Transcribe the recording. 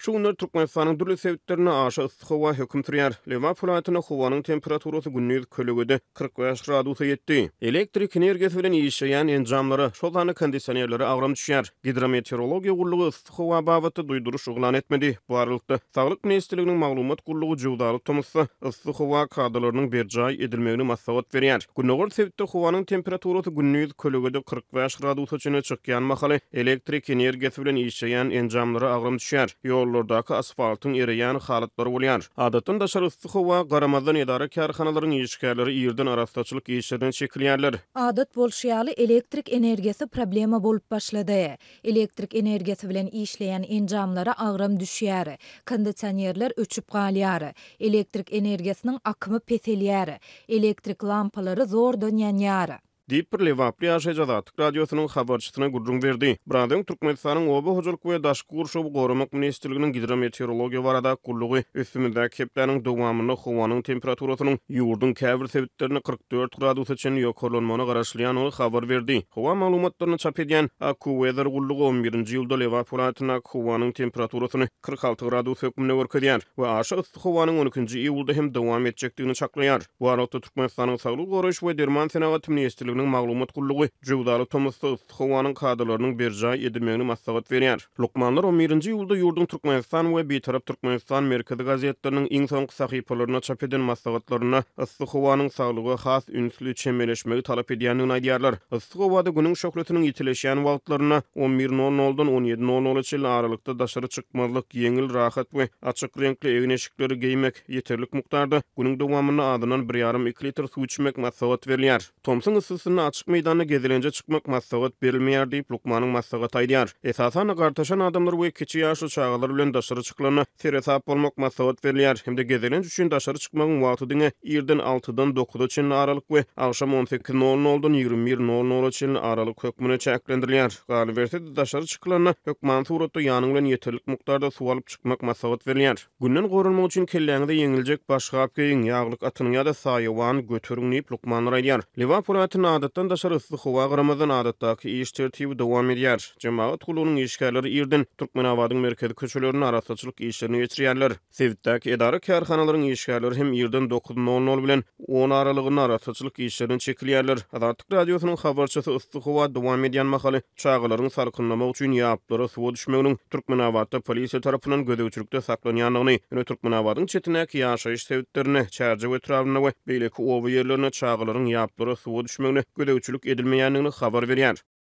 Şu günler Türkmenistan'ın dürli sebeplerine aşa ıssyk hawa höküm sürýär. Lema polatyna howanyň temperaturasy gündüz kölegede 45 gradusa ýetdi. Elektrik energiýasy bilen işleýän enjamlary, şol zany kondisionerleri agram düşýär. Hidrometeorologiýa gurlugy ıssyk hawa babatda duýduruş oglan etmedi. Bu aralykda Saglyk Ministrliginiň maglumat gurlugy Jowdaly Tomysy ıssyk hawa kadrlarynyň berjaý edilmegini maslahat berýär. Günnägör sebepde howanyň temperaturasy gündüz kölegede 45 gradusa çyna çykýan mahaly elektrik energiýasy bilen işleýän enjamlary agram düşýär. Ýollardaky asfaltyň ereýän halatlary bolýar. Adatdan daşary ıssyk hawa garamazdan edara karhanalaryň işgärleri ýerden arastaçylyk işlerden çekilýärler. Adat bolşýaly elektrik energiýasy problema bolup başlady. Elektrik energiýasy bilen işleýän enjamlara agram düşýär. Kondisionerler öçüp galýar. Elektrik energiýasynyň akymy peselýär. Elektrik lampalary zordan ýanýar. Diýip bir lewaply ýaşajat radiosynyň habarçysyna gurrun berdi. Buradan Türkmenistanyň Oba hojalyk we daşky gurşawy goramak ministrliginiň hidrometeorologiýa barada gurlugy üstümizde kepläniň dowamyny howanyň temperaturasynyň ýurdun käbir sebitlerini 44 gradusa çyn ýokarlanmagyna garaşlyan ol habar berdi. Howa maglumatlaryny çap edýän AccuWeather gurlugy 11-nji ýylda lewap polatyna howanyň temperaturasyny 46 gradus hökmüne görkezýär we aşağı ıssyk howanyň 12-nji ýylda hem dowam etjekdigini çaklaýar. Bu arada Türkmenistanyň Saglyk goraýyş we derman senagat ministrliginiň maglumat gurlugy Jowdaly Tomysy howanyň kadrlarynyň berjaý edilmegini maslahat berýär. Lukmanlar 11-nji ýylda ýurdun Türkmenistan we betarap Türkmenistan merkezi gazetleriniň iň soňky sahypalaryna çap eden maslahatlaryna ıssyk howanyň saglygy has ünsli çemeleşmegi talap edýänini aýdýarlar. Yssyk howada günüň şöhretiniň ýitileşýän wagtlaryna 11:00-dan 17:00 çyl aralykda daşary çykmazlyk, ýeňil, rahat we açyk renkli egin eşikleri giymek ýeterlik mukdarda günüň dowamyna adynan 1,5-2 litr suw içmek maslahat berilýär. Tomsyň ıssysyny açyk meýdana gezilenje çykmak maslahat berilmeýär diýip Lukmanyň maslahat aýdýar. Esasan gartaşan adamlar we kiçi ýaşly çağalar bilen daşary çyklanyna seresap bolmak maslahat berilýär. Hemde gezilenje üçin daşary çykmagyň wagtydyňy ýerden 6-dan 9-a çyn aralyk we akşam 18:00-dan 21:00 çyn aralyk hökmüne çäklendirilýär. Galy berse daşary çyklanyna hökman suratda ýanyň bilen ýeterlik mukdarda suw alyp çykmak maslahat berilýär. Günden gorunmak üçin kelläňizde ýeňiljek başga giýin ýaglyk atynyň ýa-da saýawan götürüň diýip Lukmanlar aýdýar. Lewap polatyny adatdan daşary ıssyk hawa garamazdan adatdaky iş tertibi dowam edýär. Jemaat gulunyň işgärleri ýerden Türkmenabadyň merkezi köçelerini arastaçylyk işlerini geçirýärler. Sebitdäki edara karhanalaryň işgärleri hem ýerden 9:00 bilen 10 aralygyny arastaçylyk işlerini çekilýärler. Adatlyk radiosynyň habarçysy ıssyk hawa dowam edýän mahaly çağalaryň salkynlamak üçin ýaplara suw düşmeginiň Türkmenabadda polisiýa tarapyndan gödäwçilikde saklanýanlygyny, ýöne Türkmenabadyň çetinäki ýaşaýyş sebitlerini, çärje we trawyny we beýleki oba ýerlerine çağalaryň ýaplara suw düşmegini gödäwçilik edilmeýänligini habar berýär.